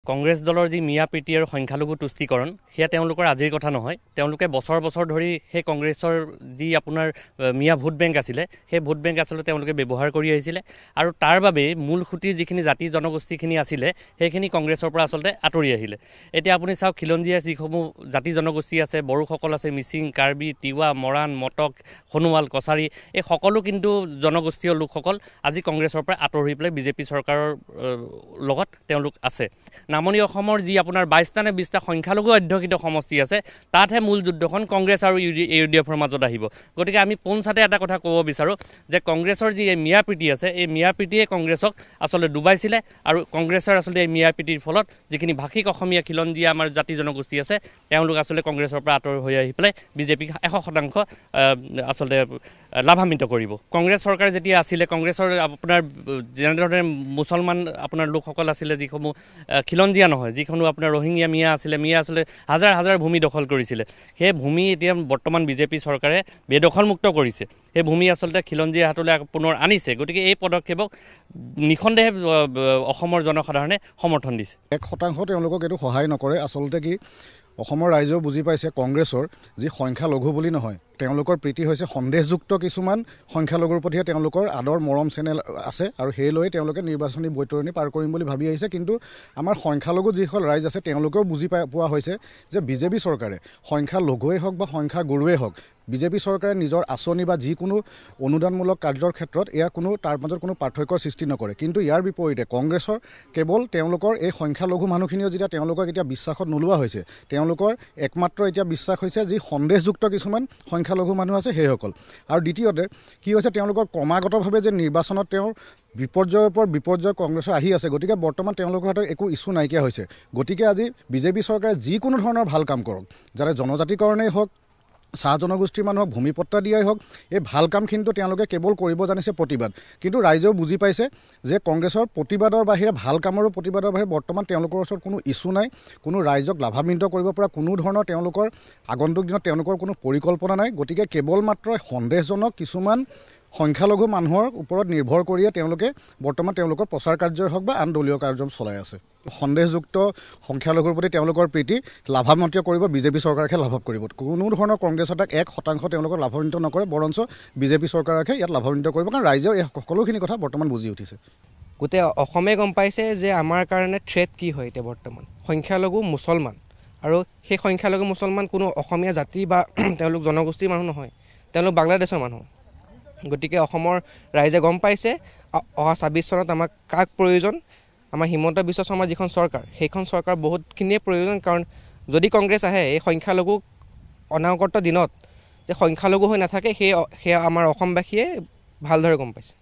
কংগ্ৰেছ দলৰ যি মিয়া প্ৰীতি আৰু সংখ্যালঘু তুষ্টিকৰণ সেয়া তেওঁলোকৰ আজিৰ কথা নহয়। তেওঁলোকে বছৰ বছৰ ধৰি সেই কংগ্ৰেছৰ যি আপোনাৰ মিয়া ভোট বেংক আছিলে সেই ভোট বেংক আচলতে তেওঁলোকে ব্যৱহাৰ কৰি আহিছিলে আৰু তাৰ বাবে মূল খুঁটিৰ যিখিনি জাতি জনগোষ্ঠীখিনি আছিলে সেইখিনি কংগ্ৰেছৰ পৰা আচলতে আঁতৰি আহিলে। এতিয়া আপুনি চাওক খিলঞ্জীয়া যিসমূহ জাতি জনগোষ্ঠী আছে, বড়োসকল আছে, মিচিং, কাৰ্বি, তিৱা, মৰাণ, মটক, সোণোৱাল, কছাৰী, এই সকলো কিন্তু জনগোষ্ঠীয় লোকসকল আজি কংগ্ৰেছৰ পৰা আঁতৰি পেলাই বিজেপি চৰকাৰৰ লগত তেওঁলোক আছে। নামনি অসমৰ যি আপোনাৰ 22টা নে 20টা সংখ্যালঘু অধ্যুষিত সমষ্টি আছে তাতহে মূল যুদ্ধখন কংগ্ৰেছ আৰু ইউডিএফৰ মাজত আহিব। গতিকে আমি পোনছাতে এটা কথা ক'ব বিচাৰোঁ যে কংগ্ৰেছৰ যি এই মিয়া প্ৰীতি আছে এই মিয়া প্ৰীতিয়ে কংগ্ৰেছক আচলতে ডুবাইছিলে আৰু কংগ্ৰেছৰ আচলতে এই মিয়া প্ৰীতিৰ ফলত যিখিনি ভাষিক অসমীয়া খিলঞ্জীয়া আমাৰ জাতি জনগোষ্ঠী আছে তেওঁলোক আচলতে কংগ্ৰেছৰ পৰা আঁতৰ হৈ আহি পেলাই বিজেপিক 100% আচলতে লাভান্বিত কৰিব। কংগ্ৰেছ চৰকাৰ যেতিয়া আছিলে কংগ্ৰেছৰ আপোনাৰ যেনেধৰণে মুছলমান আপোনাৰ লোকসকল আছিলে যিসমূহ খিলঞ্জীয়া নহয়, যিসমূহ আপোনাৰ ৰোহিংগীয়া মিয়া আছিলে, মিয়া আচলতে হাজাৰ হাজাৰ ভূমি দখল কৰিছিলে। সেই ভূমি এতিয়া বৰ্তমান বিজেপি চৰকাৰে বেদখলমুক্ত কৰিছে। সেই ভূমি আচলতে খিলঞ্জীয়া হাতলৈ পুনৰ আনিছে। গতিকে এই পদক্ষেপক নিঃসন্দেহে অসমৰ জনসাধাৰণে সমৰ্থন দিছে। 1% তেওঁলোকক এইটো সহায় নকৰে। আচলতে কি অসমৰ ৰাইজেও বুজি পাইছে কংগ্ৰেছৰ যি সংখ্যালঘু বুলি নহয়, তেওঁলোকৰ প্ৰীতি হৈছে সন্দেহযুক্ত কিছুমান সংখ্যালঘুৰ প্ৰতিহে তেওঁলোকৰ আদৰ মৰম চেনেল আছে আৰু সেই লৈ তেওঁলোকে নিৰ্বাচনী বৈতৰণি পাৰ কৰিম বুলি ভাবি আহিছে। কিন্তু আমাৰ সংখ্যালঘু যিসকল ৰাইজ আছে তেওঁলোকেও বুজি পোৱা হৈছে যে বিজেপি চৰকাৰে সংখ্যালঘুৱেই হওক বা সংখ্যাগুৰুৱেই হওক, বিজেপি চৰকাৰে নিজৰ আঁচনি বা যিকোনো অনুদানমূলক কাৰ্যৰ ক্ষেত্ৰত তাৰ মাজত কোনো পাৰ্থক্যৰ সৃষ্টি নকৰে। কিন্তু ইয়াৰ বিপৰীতে কংগ্ৰেছৰ কেৱল তেওঁলোকৰ এই সংখ্যালঘু মানুহখিনিও যেতিয়া তেওঁলোকক এতিয়া বিশ্বাসত নোলোৱা হৈছে, তেওঁলোকৰ একমাত্ৰ এতিয়া বিশ্বাস হৈছে যি সন্দেহযুক্ত কিছুমান সংখ্যালঘু মানুহ আছে সেইসকল। আৰু দ্বিতীয়তে কি হৈছে, তেওঁলোকৰ ক্ৰমাগতভাৱে যে নিৰ্বাচনত তেওঁৰ বিপৰ্যয়ৰ ওপৰত বিপৰ্যয় কংগ্ৰেছৰ আহি আছে। গতিকে বৰ্তমান তেওঁলোকৰ হাতত একো ইছ্যু নাইকিয়া হৈছে। গতিকে আজি বিজেপি চৰকাৰে যিকোনো ধৰণৰ ভাল কাম কৰক, যাতে জনজাতিকৰণেই হওক, চাহ জনগোষ্ঠীৰ মানুহক ভূমিপট্টা দিয়াই হওক, এই ভাল কামখিনিতো তেওঁলোকে কেৱল কৰিব জানিছে প্ৰতিবাদ। কিন্তু ৰাইজেও বুজি পাইছে যে কংগ্ৰেছৰ প্ৰতিবাদৰ বাহিৰে ভাল কামৰো প্ৰতিবাদৰ বাহিৰে বৰ্তমান তেওঁলোকৰ ওচৰত কোনো ইছ্যু নাই, কোনো ৰাইজক লাভান্বিত কৰিব পৰা কোনো ধৰণৰ তেওঁলোকৰ আগন্তুক দিনত তেওঁলোকৰ কোনো পৰিকল্পনা নাই। গতিকে কেৱল মাত্ৰ সন্দেহজনক কিছুমান সংখ্যালঘু মানুহৰ ওপৰত নিৰ্ভৰ কৰিয়ে তেওঁলোকে বৰ্তমান তেওঁলোকৰ প্ৰচাৰ কাৰ্যই হওক বা আন দলীয় কাৰ্য চলাই আছে। সন্দেহযুক্ত সংখ্যালঘুৰ প্ৰতি তেওঁলোকৰ প্ৰীতি লাভান্বিত কৰিব, বিজেপি চৰকাৰকহে লাভ কৰিব। কোনো ধৰণৰ কংগ্ৰেছ এটাক 1% তেওঁলোকক লাভান্বিত নকৰে, বৰঞ্চ বিজেপি চৰকাৰকহে ইয়াত লাভান্বিত কৰিব। কাৰণ ৰাইজেও এই সকলোখিনি কথা বৰ্তমান বুজি উঠিছে। গোটেই অসমে গম পাইছে যে আমাৰ কাৰণে থ্ৰেট কি হয় এতিয়া বৰ্তমান। সংখ্যালঘু মুছলমান, আৰু সেই সংখ্যালঘু মুছলমান কোনো অসমীয়া জাতি বা তেওঁলোক জনগোষ্ঠীৰ মানুহ নহয়, তেওঁলোক বাংলাদেশৰ মানুহ। গতিকে অসমৰ ৰাইজে গম পাইছে অহা 26 চনত আমাক কাক প্ৰয়োজন। আমাৰ হিমন্ত বিশ্ব শৰ্মাৰ যিখন চৰকাৰ সেইখন চৰকাৰ বহুতখিনিয়ে প্ৰয়োজন। কাৰণ যদি কংগ্ৰেছ আহে এই সংখ্যালঘু অনাগত দিনত যে সংখ্যালঘু হৈ নাথাকে সেয়া আমাৰ অসমবাসীয়ে ভালদৰে গম পাইছে।